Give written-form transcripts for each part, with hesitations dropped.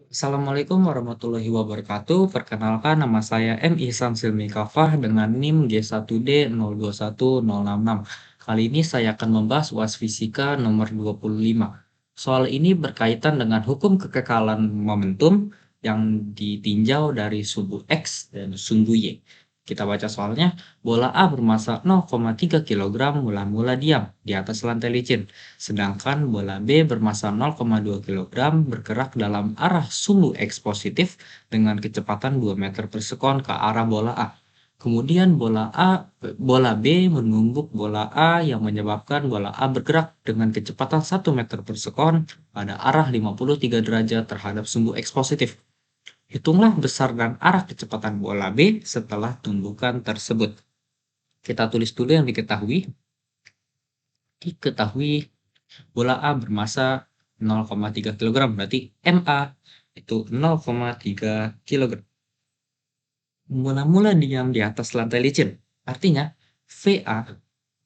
Assalamualaikum warahmatullahi wabarakatuh. Perkenalkan nama saya M. Ihsan Silmi Kafah dengan NIM G1D021066. Kali ini saya akan membahas UAS Fisika nomor 25. Soal ini berkaitan dengan hukum kekekalan momentum yang ditinjau dari sumbu X dan sumbu Y. Kita baca soalnya, bola A bermassa 0,3 kg mula-mula diam di atas lantai licin. Sedangkan bola B bermassa 0,2 kg bergerak dalam arah sumbu X positif dengan kecepatan 2 meter per sekon ke arah bola A. Kemudian bola B menumbuk bola A yang menyebabkan bola A bergerak dengan kecepatan 1 meter per sekon pada arah 53 derajat terhadap sumbu X positif. Hitunglah besar dan arah kecepatan bola B setelah tumbukan tersebut. Kita tulis dulu yang diketahui. Bola A bermassa 0,3 kg, berarti MA itu 0,3 kg. Mula-mula diam di atas lantai licin, artinya VA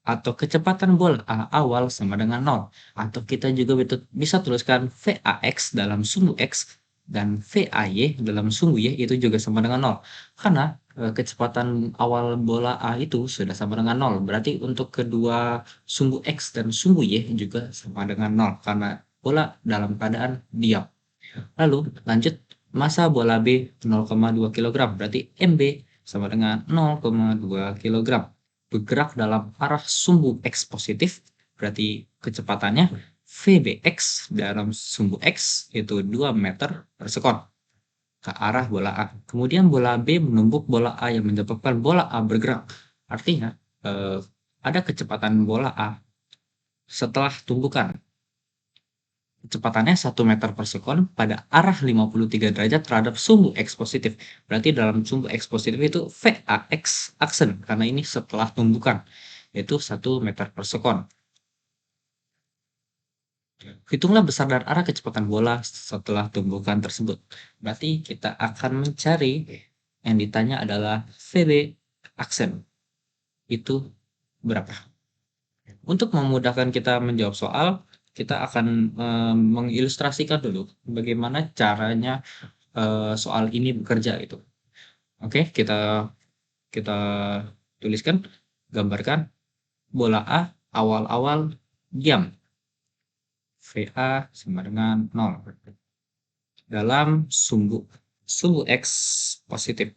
atau kecepatan bola A awal sama dengan 0. Atau kita juga bisa tuliskan VAX dalam sumbu X dan VAY dalam sumbu Y itu juga sama dengan 0. Karena kecepatan awal bola A itu sudah sama dengan 0. Berarti untuk kedua sumbu X dan sumbu Y juga sama dengan 0 karena bola dalam keadaan diam. Lalu lanjut, massa bola B 0,2 kg, berarti MB sama dengan 0,2 kg. Bergerak dalam arah sumbu X positif, berarti kecepatannya VBX dalam sumbu X itu 2 meter per sekon ke arah bola A. Kemudian bola B menumbuk bola A yang menyebabkan bola A bergerak. Artinya ada kecepatan bola A setelah tumbukan. Kecepatannya 1 meter per sekon pada arah 53 derajat terhadap sumbu X positif. Berarti dalam sumbu X positif itu VAX aksen, karena ini setelah tumbukan, yaitu 1 meter per sekon. Hitunglah besar dan arah kecepatan bola setelah tumbukan tersebut. Berarti kita akan mencari yang ditanya adalah VB aksen. Itu berapa? Untuk memudahkan kita menjawab soal, kita akan mengilustrasikan dulu bagaimana caranya soal ini bekerja itu. Oke, kita tuliskan, gambarkan bola A awal-awal diam. VA sama dengan 0 dalam sumbu X positif.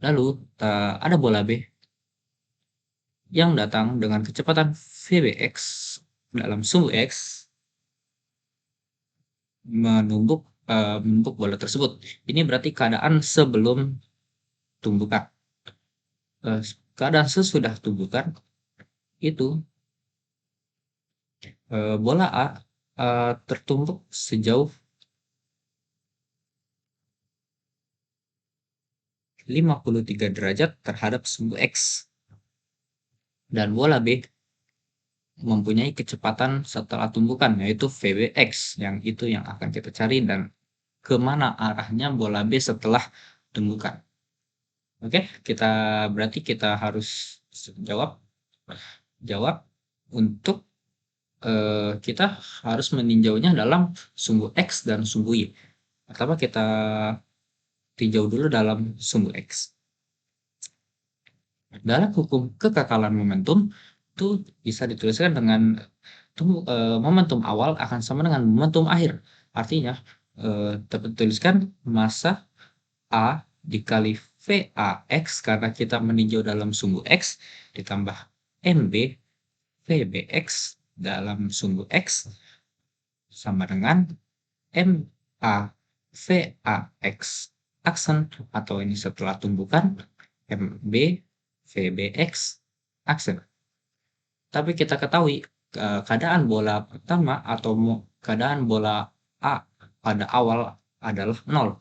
Lalu ada bola B yang datang dengan kecepatan VBX dalam sumbu X menumbuk bola tersebut. Ini berarti keadaan sebelum tumbukan. Keadaan sesudah tumbukan itu bola A tertumbuk sejauh 53 derajat terhadap sumbu X. Dan bola B mempunyai kecepatan setelah tumbukan, yaitu VBX, yang itu yang akan kita cari dan kemana arahnya bola B setelah tumbukan. Oke, berarti kita harus jawab untuk kita harus meninjaunya dalam sumbu X dan sumbu Y. Pertama kita tinjau dulu dalam sumbu X. Dalam hukum kekekalan momentum itu bisa dituliskan dengan momentum awal akan sama dengan momentum akhir. Artinya dapat dituliskan massa A dikali VAX karena kita meninjau dalam sumbu X ditambah MB VBX dalam sumbu X sama dengan MA VAX aksen atau ini setelah tumbukan MB VBX aksen. Tapi kita ketahui keadaan bola pertama atau keadaan bola A pada awal adalah 0.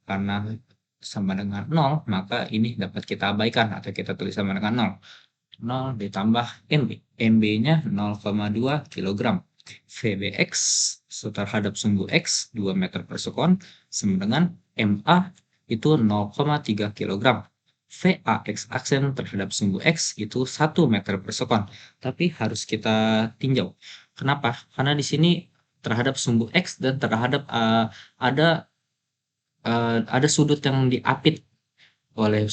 Karena sama dengan 0, maka ini dapat kita abaikan atau kita tulis sama dengan 0. 0 ditambah MB. MB-nya 0,2 kg. VBX terhadap sumbu X 2 meter per sekon sama dengan MA itu 0,3 kg. VAX aksen terhadap sumbu X itu 1 meter per sekon. Tapi harus kita tinjau. Kenapa? Karena di sini terhadap sumbu X dan terhadap ada sudut yang diapit oleh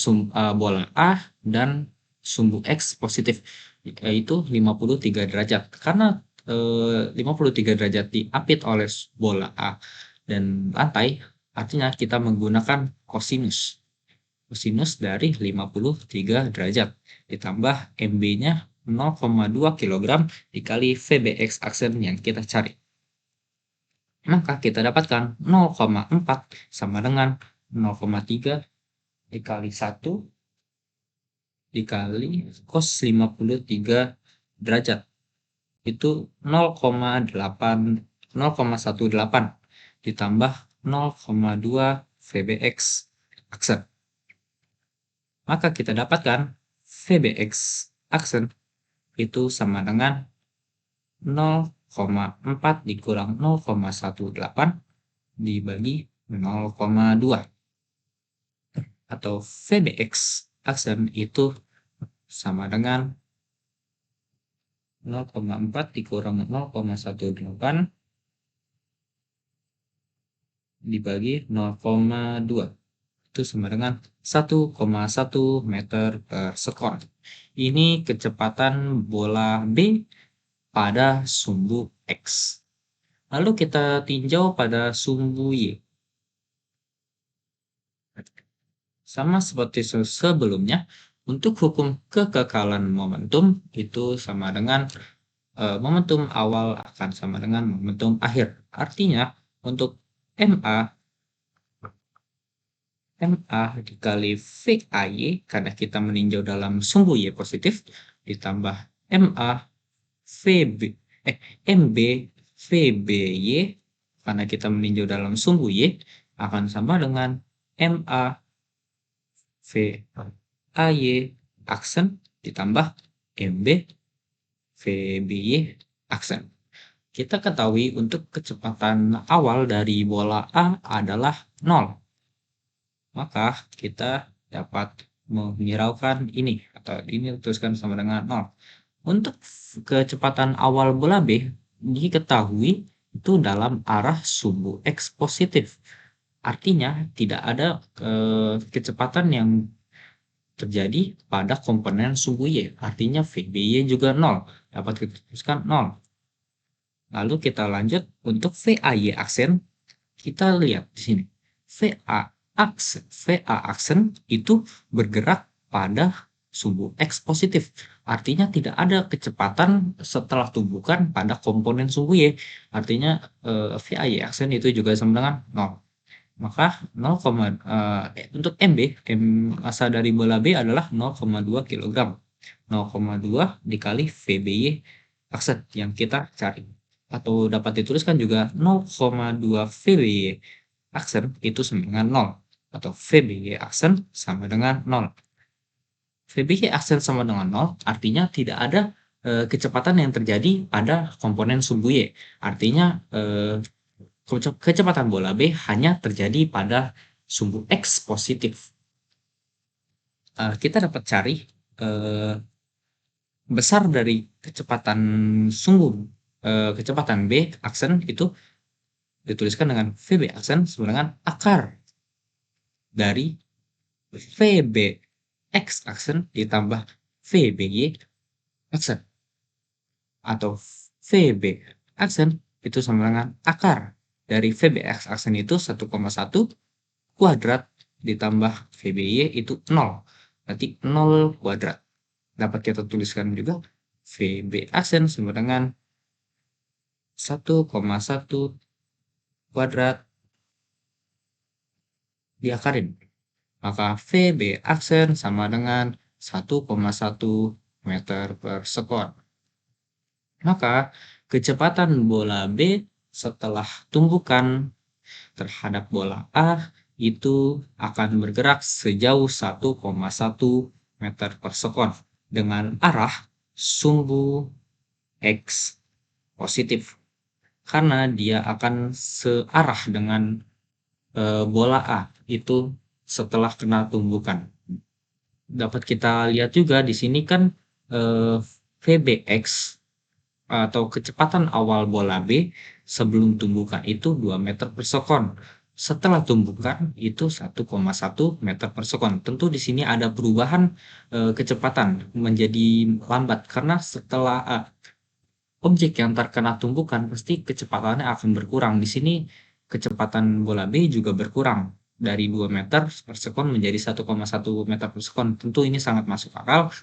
bola A dan sumbu X positif, yaitu 53 derajat. Karena 53 derajat diapit oleh bola A dan lantai, artinya kita menggunakan kosinus. Kosinus dari 53 derajat ditambah MB-nya 0,2 kg dikali VBX aksen yang kita cari. Maka kita dapatkan 0,4 sama dengan 0,3 dikali 1 dikali cos 53 derajat. Itu 0,18 ditambah 0,2 VBX aksen. Maka kita dapatkan VBX aksen itu sama dengan 0,4 dikurang 0,18 dibagi 0,2. Atau VBX aksen itu sama dengan 0,4 dikurang 0,18 dibagi 0,2. Itu sama dengan 1,1 meter per sekon. Ini kecepatan bola B pada sumbu X. Lalu kita tinjau pada sumbu Y. Sama seperti sebelumnya, untuk hukum kekekalan momentum itu sama dengan momentum awal akan sama dengan momentum akhir. Artinya untuk MA dikali VAY, karena kita meninjau dalam sumbu Y positif, ditambah MB VBY, karena kita meninjau dalam sumbu Y, akan sama dengan MA VAY aksen ditambah MB VBY aksen. Kita ketahui untuk kecepatan awal dari bola A adalah 0. Maka kita dapat menghiraukan ini, atau ini tuliskan sama dengan 0. Untuk kecepatan awal bola B diketahui itu dalam arah sumbu X positif. Artinya tidak ada kecepatan yang terjadi pada komponen sumbu Y. Artinya VBY juga 0. Dapat kita tuliskan 0. Lalu kita lanjut untuk VAY aksen. Kita lihat di sini. VA aksen itu bergerak pada sumbu X positif. Artinya tidak ada kecepatan setelah tumbukan pada komponen sumbu Y. Artinya VAY aksen itu juga sama dengan 0. Maka untuk massa dari bola B adalah 0,2 kg. 0,2 dikali VBY aksen yang kita cari. Atau dapat dituliskan juga 0,2 VBY aksen itu sama dengan 0. Atau VBY aksen sama dengan 0. VBY aksen sama dengan 0 artinya tidak ada kecepatan yang terjadi pada komponen sumbu Y. Artinya kecepatan bola B hanya terjadi pada sumbu X positif. Kita dapat cari besar dari kecepatan kecepatan B aksen itu dituliskan dengan VB aksen sama dengan akar dari VBX aksen ditambah VBY aksen. Atau VB aksen itu sama dengan akar dari VBX aksen itu 1,1 kuadrat ditambah VBY itu 0. Berarti 0 kuadrat. Dapat kita tuliskan juga VB aksen sama dengan 1,1 kuadrat diakarin. Maka VB aksen sama dengan 1,1 meter per sekon. Maka kecepatan bola B setelah tumbukan terhadap bola A itu akan bergerak sejauh 1,1 meter per sekon dengan arah sumbu X positif. Karena dia akan searah dengan bola A itu setelah kena tumbukan. Dapat kita lihat juga di sini kan VBX atau kecepatan awal bola B sebelum tumbukan itu 2 meter per sekon. Setelah tumbukan itu 1,1 meter per sekon. Tentu di sini ada perubahan kecepatan menjadi lambat karena setelah objek yang terkena tumbukan pasti kecepatannya akan berkurang. Di sini kecepatan bola B juga berkurang dari 2 meter per sekon menjadi 1,1 meter per sekon. Tentu ini sangat masuk akal.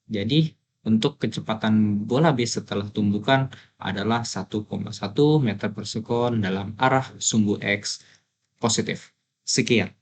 Jadi untuk kecepatan bola B setelah tumbukan adalah 1,1 meter per sekon dalam arah sumbu X positif. Sekian.